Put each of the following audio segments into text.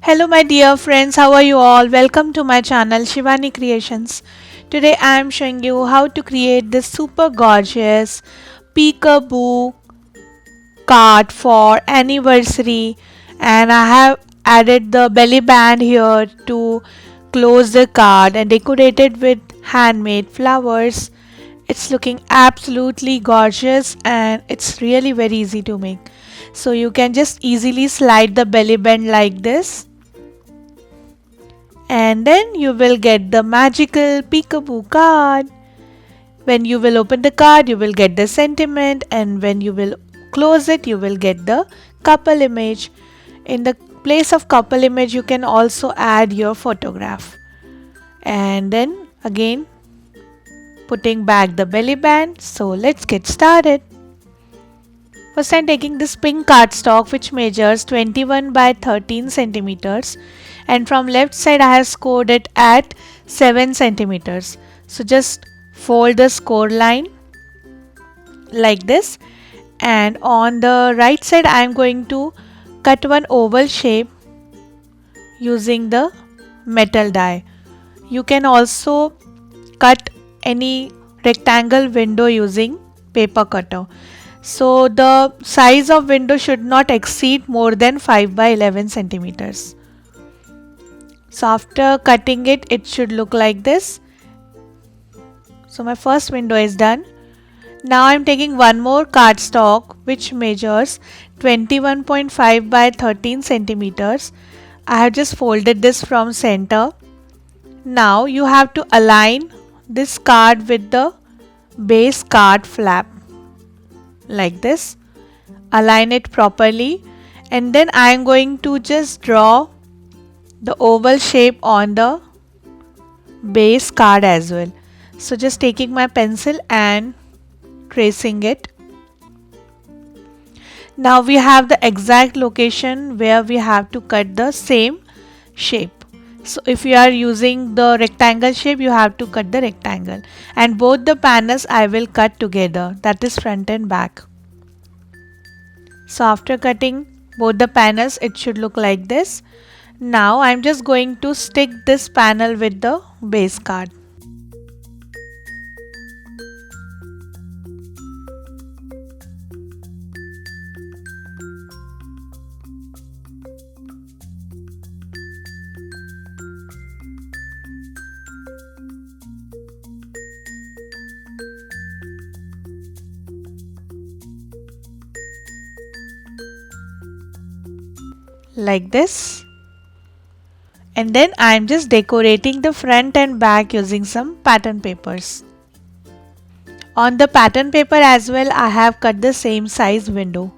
Hello my dear friends, how are you all? Welcome to my channel Shivani Creations. Today I am showing you how to create this super gorgeous peekaboo card for anniversary, and I have added the belly band here to close the card and decorated with handmade flowers. It's looking absolutely gorgeous and it's really very easy to make. So you can just easily slide the belly band like this, and then you will get the magical peekaboo card. When you will open the card, you will get the sentiment, and when you will close it, you will get the couple image. In the place of couple image, you can also add your photograph. And then again, putting back the belly band. So let's get started. First, I'm taking this pink cardstock which measures 21 by 13 centimeters, and from left side I have scored it at 7 centimeters. So just fold the score line like this, and on the right side I am going to cut one oval shape using the metal die. You can also cut any rectangle window using paper cutter. So the size of window should not exceed more than 5 by 11 centimeters. So after cutting it, it should look like this. So my first window is done. Now I am taking one more cardstock which measures 21.5 by 13 centimeters. I have just folded this from center. Now you have to align this card with the base card flap like this. Align it properly, and then I am going to just draw the oval shape on the base card as well. So just taking my pencil and tracing it. Now we have the exact location where we have to cut the same shape. So if you are using the rectangle shape, you have to cut the rectangle, and both the panels I will cut together, that is front and back. So after cutting both the panels, it should look like this. Now I'm just going to stick this panel with the base card. Like this. And then I am just decorating the front and back using some pattern papers. On the pattern paper as well, I have cut the same size window.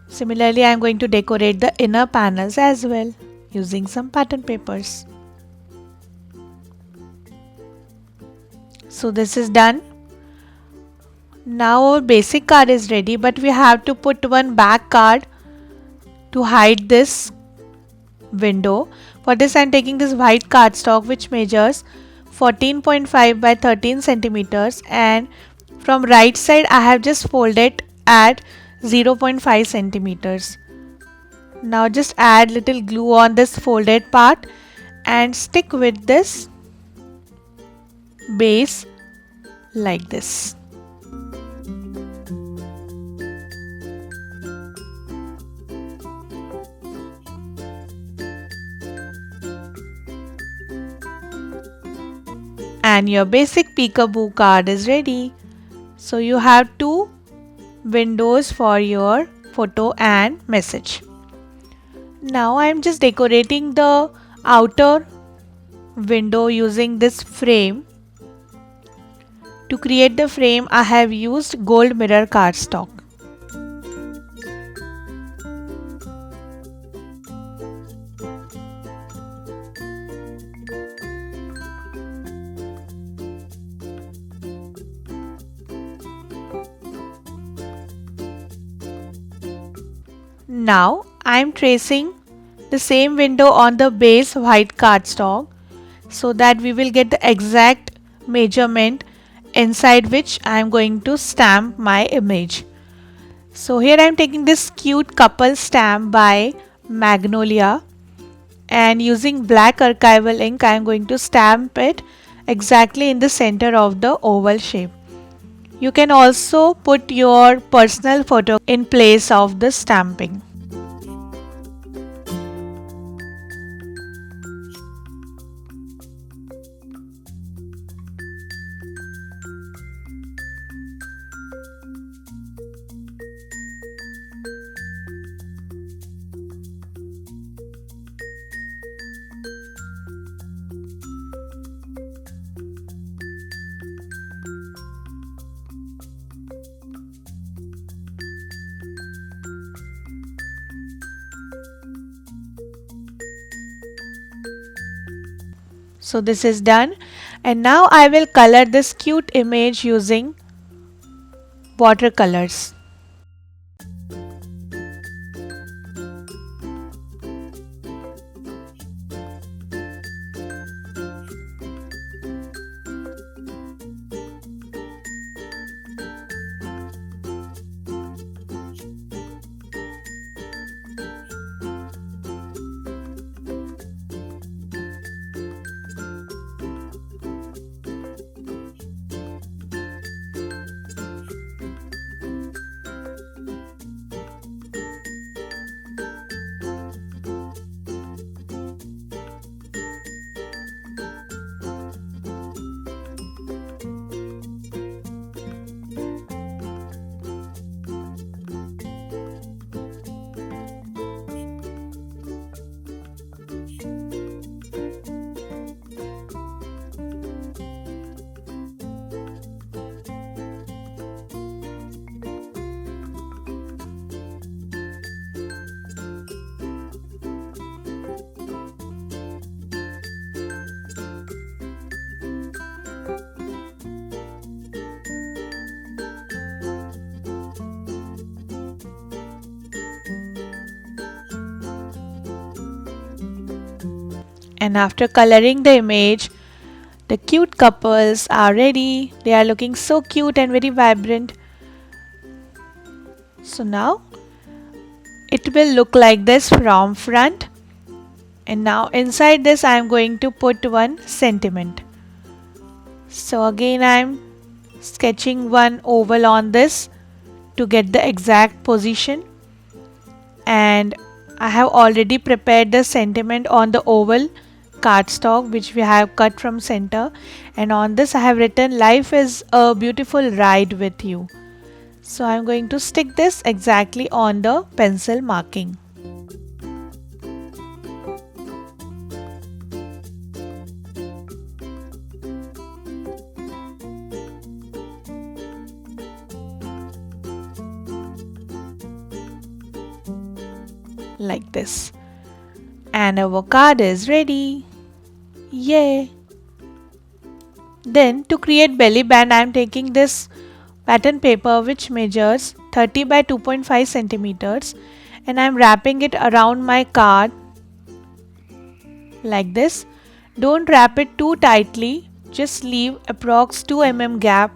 Similarly, I am going to decorate the inner panels as well using some pattern papers. So this is done. Now our basic card is ready, but we have to put one back card to hide this window. For this I am taking this white cardstock which measures 14.5 by 13 centimeters, and from right side I have just folded at 0.5 centimeters. Now just add little glue on this folded part and stick with this base like this. And your basic peekaboo card is ready. So you have two windows for your photo and message. Now I am just decorating the outer window using this frame. To create the frame, I have used gold mirror cardstock. Now I am tracing the same window on the base white cardstock so that we will get the exact measurement inside which I am going to stamp my image. So here I am taking this cute couple stamp by Magnolia, and using black archival ink I am going to stamp it exactly in the center of the oval shape. You can also put your personal photo in place of the stamping. So this is done, and now I will color this cute image using watercolors. And after coloring the image, the cute couples are ready. They are looking so cute and very vibrant. So now it will look like this from front. And now inside this I am going to put one sentiment. So again I am sketching one oval on this to get the exact position. And I have already prepared the sentiment on the oval cardstock which we have cut from center, and on this I have written life is a beautiful ride with you. So I am going to stick this exactly on the pencil marking. Like this. And our card is ready. Yay! Then to create belly band I am taking this pattern paper which measures 30 by 2.5 centimeters, and I am wrapping it around my card like this. Don't wrap it too tightly, just leave approx 2 mm gap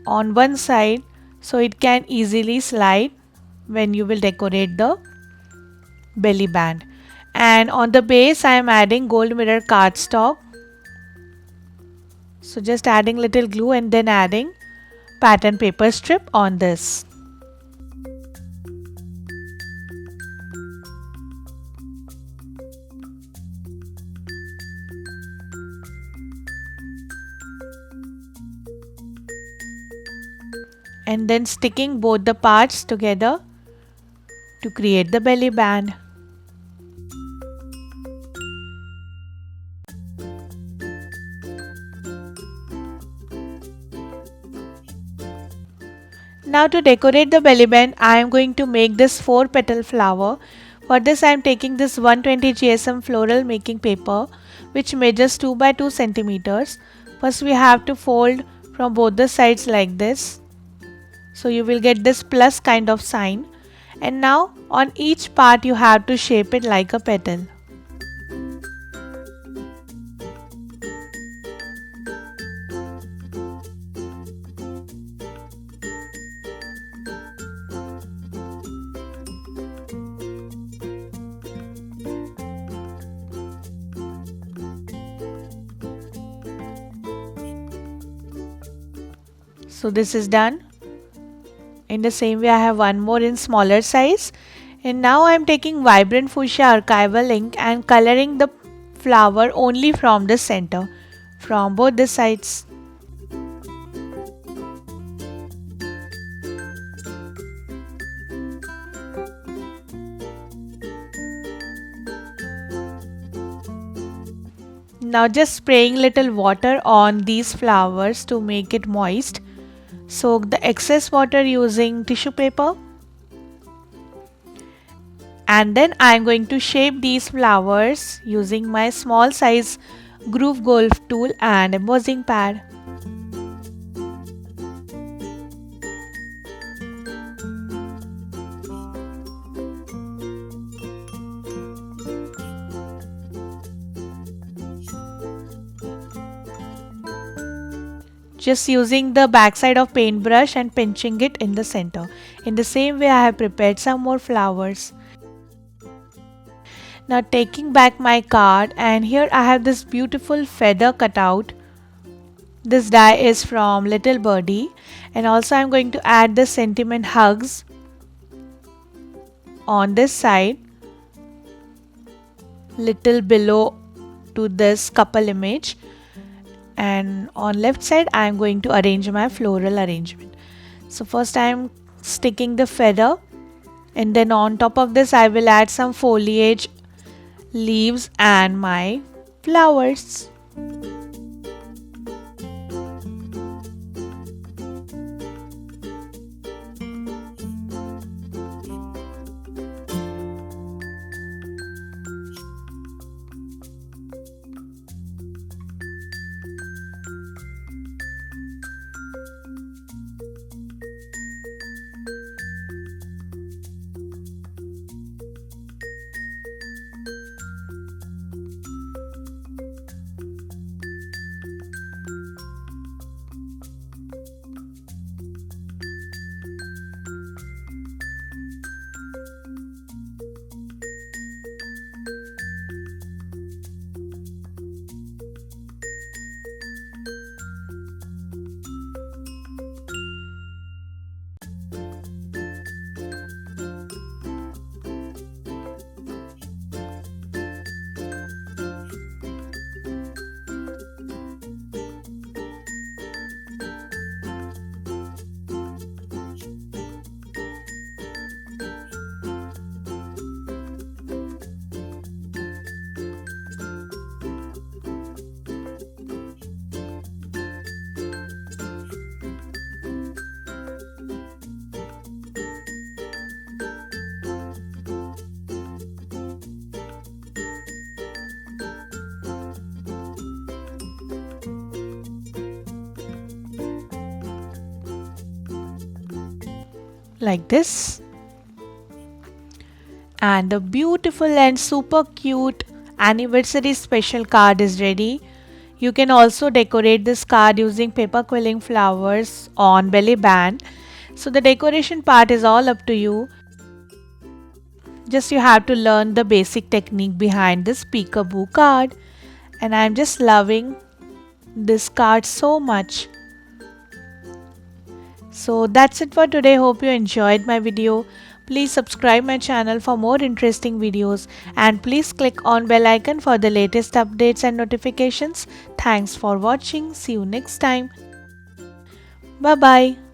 on one side so it can easily slide when you will decorate the belly band. And on the base I am adding gold mirror cardstock. So just adding little glue and then adding pattern paper strip on this. And then sticking both the parts together to create the belly band. Now to decorate the belly band, I am going to make this 4 petal flower. For this I am taking this 120 GSM floral making paper which measures 2 by 2 centimeters. First we have to fold from both the sides like this. So you will get this plus kind of sign. And now on each part you have to shape it like a petal. So this is done. In the same way I have one more in smaller size. And now I am taking vibrant fuchsia archival ink and coloring the flower only from the center, from both the sides. Now just spraying little water on these flowers to make it moist. Soak the excess water using tissue paper. And then I am going to shape these flowers using my small size groove golf tool and embossing pad. Just using the backside of paintbrush and pinching it in the center. In the same way I have prepared some more flowers. Now taking back my card, and here I have this beautiful feather cutout. This die is from Little Birdie, and also I'm going to add the sentiment hugs on this side, little below to this couple image, and on left side I am going to arrange my floral arrangement. So first I am sticking the feather, and then on top of this I will add some foliage, leaves and my flowers. Like this. And the beautiful and super cute anniversary special card is ready. You can also decorate this card using paper quilling flowers on belly band. So the decoration part is all up to you. Just you have to learn the basic technique behind this peekaboo card. And I'm just loving this card so much. So that's it for today. Hope you enjoyed my video. Please subscribe my channel for more interesting videos, and please click on bell icon for the latest updates and notifications. Thanks for watching. See you next time. Bye bye.